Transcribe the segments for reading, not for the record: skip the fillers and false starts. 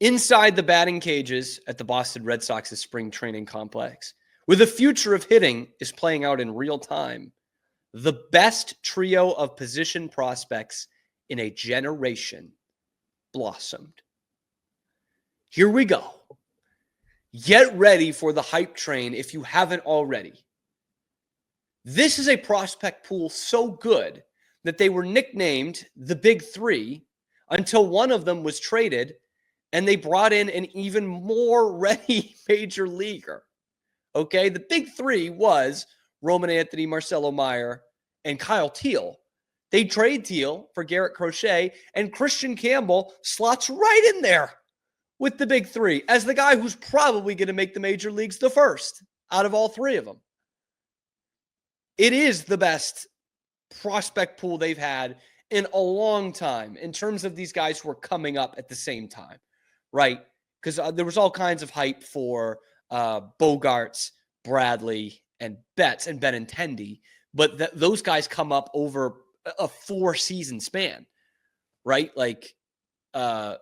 inside the batting cages at the Boston Red Sox's spring training complex, where the future of hitting is playing out in real time, the best trio of position prospects in a generation blossomed. Here we go. Get ready for the hype train if you haven't already. This is a prospect pool so good that they were nicknamed the Big Three until one of them was traded and they brought in an even more ready major leaguer. Okay, the Big Three was Roman Anthony, Marcelo Mayer, and Kyle Teal. They trade Teal for Garrett Crochet, and Kristian Campbell slots right in there with the Big Three as the guy who's probably going to make the major leagues the first out of all three of them. It is the best prospect pool they've had in a long time in terms of these guys who are coming up at the same time, right? Because there was all kinds of hype for Bogarts, Bradley, and Betts and Benintendi, but those guys come up over a 4-season span, right? Like Bogarts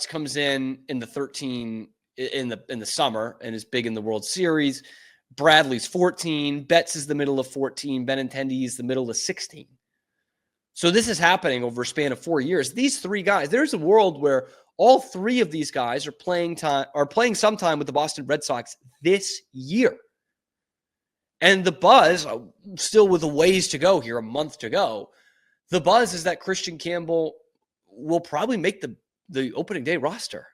comes in the 13 in the summer and is big in the World Series. Bradley's 14, Betts is the middle of 14, Benintendi is the middle of 16. So this is happening over a span of 4 years. These three guys, there's a world where all three of these guys are playing some time with the Boston Red Sox this year. And the buzz, still with a ways to go here, a month to go, the buzz is that Kristian Campbell will probably make the opening day roster.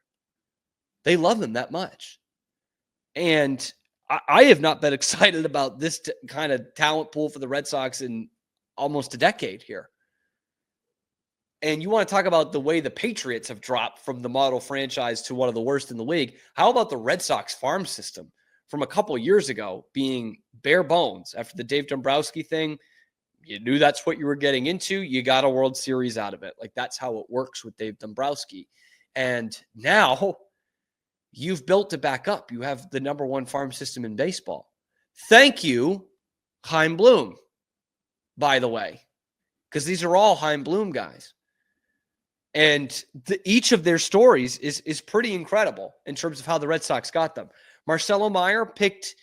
They love him that much. And I have not been excited about this kind of talent pool for the Red Sox in almost a decade here. And you want to talk about the way the Patriots have dropped from the model franchise to one of the worst in the league. How about the Red Sox farm system from a couple of years ago being bare bones after the Dave Dombrowski thing? You knew that's what you were getting into. You got a World Series out of it. Like, that's how it works with Dave Dombrowski. And now you've built it back up. You have the number one farm system in baseball. Thank you, Chaim Bloom, by the way, because these are all Chaim Bloom guys. And each of their stories is pretty incredible in terms of how the Red Sox got them. Marcelo Mayer picked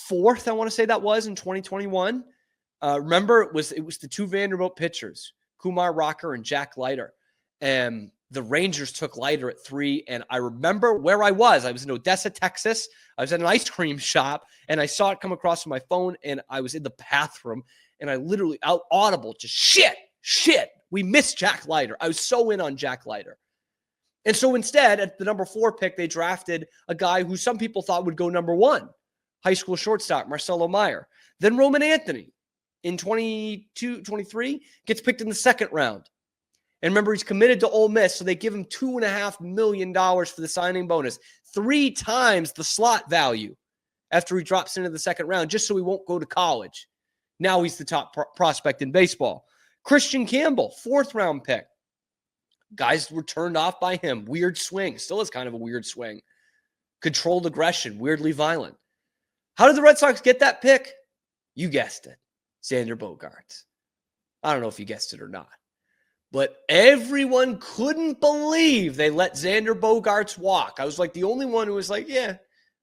4th, I want to say that was, in 2021. Remember, it was the two Vanderbilt pitchers, Kumar Rocker and Jack Leiter. And the Rangers took Leiter at 3. And I remember where I was. I was in Odessa, Texas. I was at an ice cream shop, and I saw it come across on my phone, and I was in the bathroom, and I literally, out audible, just shit. We missed Jack Leiter. I was so in on Jack Leiter. And so instead, at the number 4 pick, they drafted a guy who some people thought would go number 1, high school shortstop, Marcelo Mayer. Then Roman Anthony in 22-23 gets picked in the 2nd round. And remember, he's committed to Ole Miss, so they give him $2.5 million for the signing bonus, 3 times the slot value after he drops into the 2nd round, just so he won't go to college. Now he's the top prospect in baseball. Kristian Campbell, 4th round pick. Guys were turned off by him. Weird swing. Still is kind of a weird swing. Controlled aggression. Weirdly violent. How did the Red Sox get that pick? You guessed it. Xander Bogaerts. I don't know if you guessed it or not. But everyone couldn't believe they let Xander Bogaerts walk. I was like the only one who was like, yeah,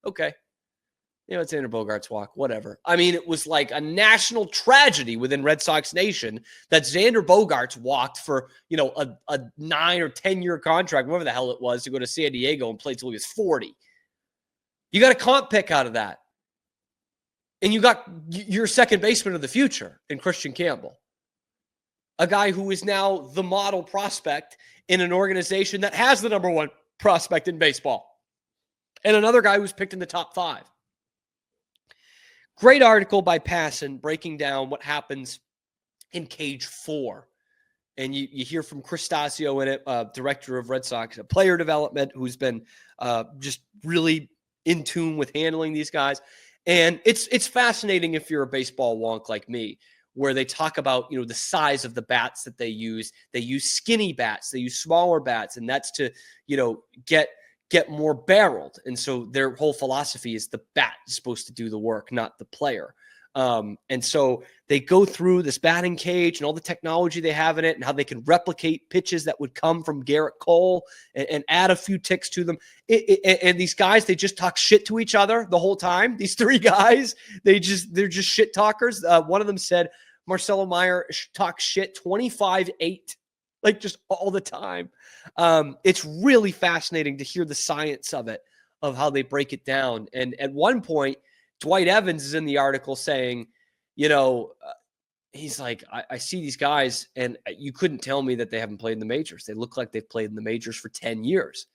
okay. You know, it's Xander Bogaerts walk, whatever. I mean, it was like a national tragedy within Red Sox Nation that Xander Bogaerts walked for, a 9 or 10-year contract, whatever the hell it was, to go to San Diego and play till he was 40. You got a comp pick out of that. And you got your second baseman of the future in Kristian Campbell, a guy who is now the model prospect in an organization that has the number 1 prospect in baseball, and another guy who's picked in the top 5. Great article by Passan breaking down what happens in Cage 4. And you hear from Chris Stasio in it, director of Red Sox player development, who's been just really in tune with handling these guys. And it's fascinating if you're a baseball wonk like me, where they talk about, the size of the bats that they use. They use skinny bats. They use smaller bats. And that's to, get more barreled. And so their whole philosophy is the bat is supposed to do the work, not the player. And so they go through this batting cage and all the technology they have in it and how they can replicate pitches that would come from Garrett Cole and add a few ticks to them. And these guys, they just talk shit to each other the whole time. These three guys, they're just shit talkers. One of them said Marcelo Mayer talks shit 25-8, like just all the time. It's really fascinating to hear the science of it, of how they break it down. And at one point, Dwight Evans is in the article saying, he's like, I see these guys and you couldn't tell me that they haven't played in the majors. They look like they've played in the majors for 10 years.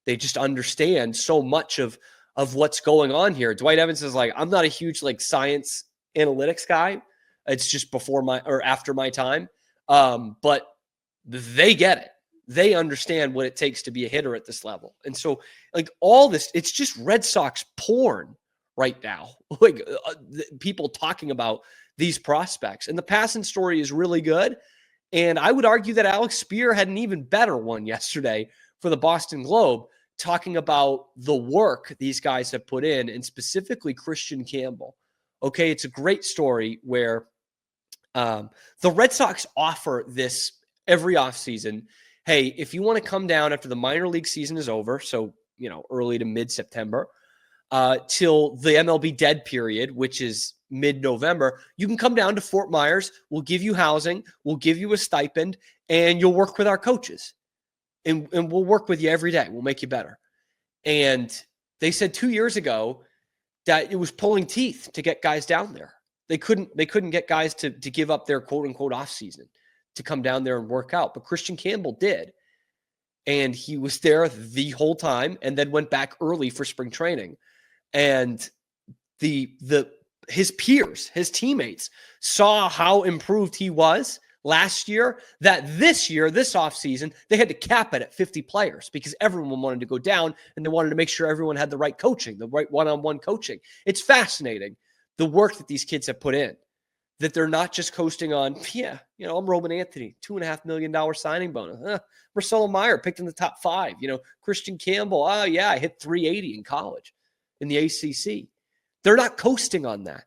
They just understand so much of what's going on here. Dwight Evans is like, I'm not a huge science analytics guy. It's just after my time. But they get it. They understand what it takes to be a hitter at this level. And so all this, it's just Red Sox porn right now, people talking about these prospects. And the Passan story is really good. And I would argue that Alex Spear had an even better one yesterday for the Boston Globe, talking about the work these guys have put in, and specifically Kristian Campbell. Okay, it's a great story where the Red Sox offer this every offseason. Hey, if you want to come down after the minor league season is over, so early to mid-September, till the MLB dead period, which is mid-November, you can come down to Fort Myers. We'll give you housing. We'll give you a stipend, and you'll work with our coaches. And we'll work with you every day. We'll make you better. And they said 2 years ago that it was pulling teeth to get guys down there. They couldn't get guys to give up their quote-unquote off-season to come down there and work out. But Kristian Campbell did. And he was there the whole time and then went back early for spring training. And his peers, his teammates, saw how improved he was last year, that this year, this offseason, they had to cap it at 50 players because everyone wanted to go down and they wanted to make sure everyone had the right coaching, the right one-on-one coaching. It's fascinating, the work that these kids have put in, that they're not just coasting on, I'm Roman Anthony, $2.5 million signing bonus. Marcelo Mayer picked in the top 5. Kristian Campbell, I hit 380 in college in the ACC. They're not coasting on that.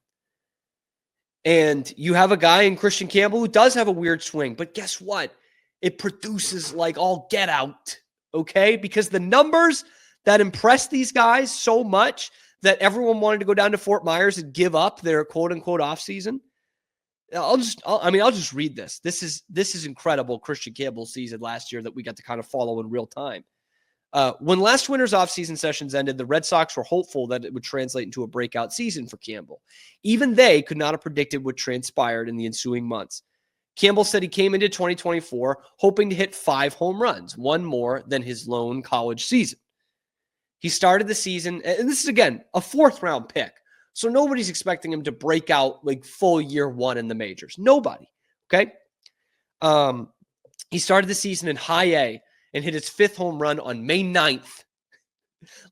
And you have a guy in Kristian Campbell who does have a weird swing, but guess what? It produces all get out, okay? Because the numbers that impress these guys so much that everyone wanted to go down to Fort Myers and give up their quote-unquote offseason. I'll just read this. This is incredible. Kristian Campbell's season last year that we got to kind of follow in real time. When last winter's offseason sessions ended, the Red Sox were hopeful that it would translate into a breakout season for Campbell. Even they could not have predicted what transpired in the ensuing months. Campbell said he came into 2024 hoping to hit 5 home runs, one more than his lone college season. He started the season, and this is, again, a 4th-round pick. So nobody's expecting him to break out full year 1 in the majors. Nobody, okay? He started the season in high A and hit his 5th home run on May 9th.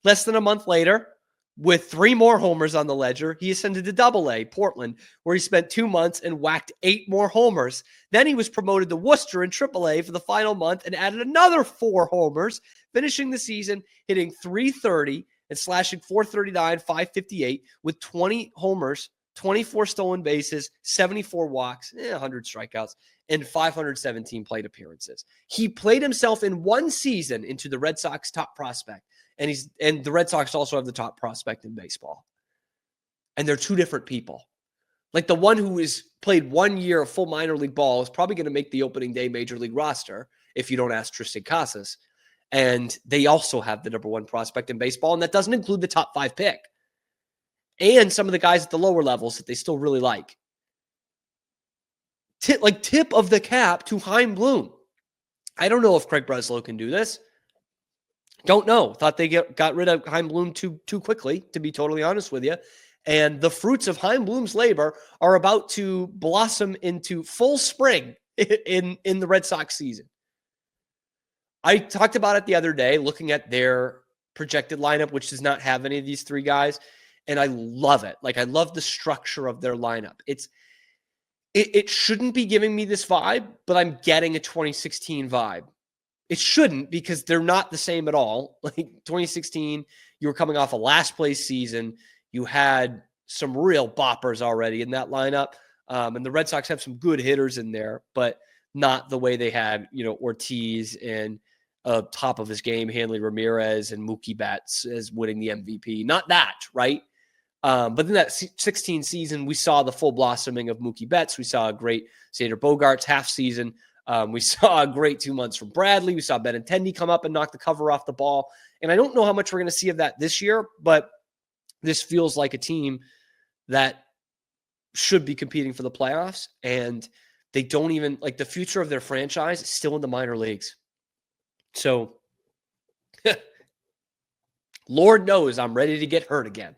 Less than a month later, with 3 more homers on the ledger, he ascended to Double A, Portland, where he spent 2 months and whacked 8 more homers. Then he was promoted to Worcester in Triple A for the final month and added another 4 homers, finishing the season hitting .330 and slashing .439, .558 with 20 homers, 24 stolen bases, 74 walks, 100 strikeouts, and 517 plate appearances. He played himself in one season into the Red Sox top prospect, and the Red Sox also have the top prospect in baseball. And they're 2 different people. The one who has played 1 year of full minor league ball is probably going to make the opening day major league roster if you don't ask Tristan Casas. And they also have the number 1 prospect in baseball, and that doesn't include the top 5 pick. And some of the guys at the lower levels that they still really like. Tip of the cap to Chaim Bloom. I don't know if Craig Breslow can do this. Don't know. Thought they got rid of Chaim Bloom too quickly, to be totally honest with you. And the fruits of Chaim Bloom's labor are about to blossom into full spring in the Red Sox season. I talked about it the other day, looking at their projected lineup, which does not have any of these 3 guys. And I love it. I love the structure of their lineup. It shouldn't be giving me this vibe, but I'm getting a 2016 vibe. It shouldn't, because they're not the same at all. 2016, you were coming off a last place season. You had some real boppers already in that lineup. And the Red Sox have some good hitters in there, but not the way they had, Ortiz and top of his game, Hanley Ramirez and Mookie Betts as winning the MVP. Not that, right? But in that 16 season, we saw the full blossoming of Mookie Betts. We saw a great Xander Bogaerts half season. We saw a great 2 months from Bradley. We saw Benintendi come up and knock the cover off the ball. And I don't know how much we're going to see of that this year, but this feels like a team that should be competing for the playoffs. And they don't even, like, the future of their franchise is still in the minor leagues. So Lord knows I'm ready to get hurt again,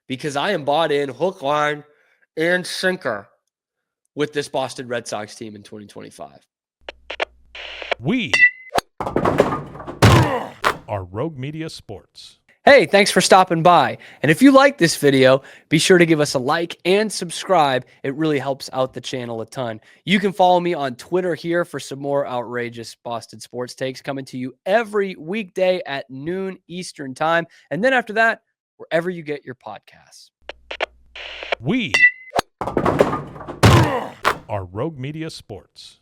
because I am bought in hook, line, and sinker with this Boston Red Sox team in 2025. We are Rogue Media Sports. Hey, thanks for stopping by. And if you like this video, be sure to give us a like and subscribe. It really helps out the channel a ton. You can follow me on Twitter here for some more outrageous Boston sports takes coming to you every weekday at noon Eastern time. And then after that, wherever you get your podcasts. We are Rogue Media Sports.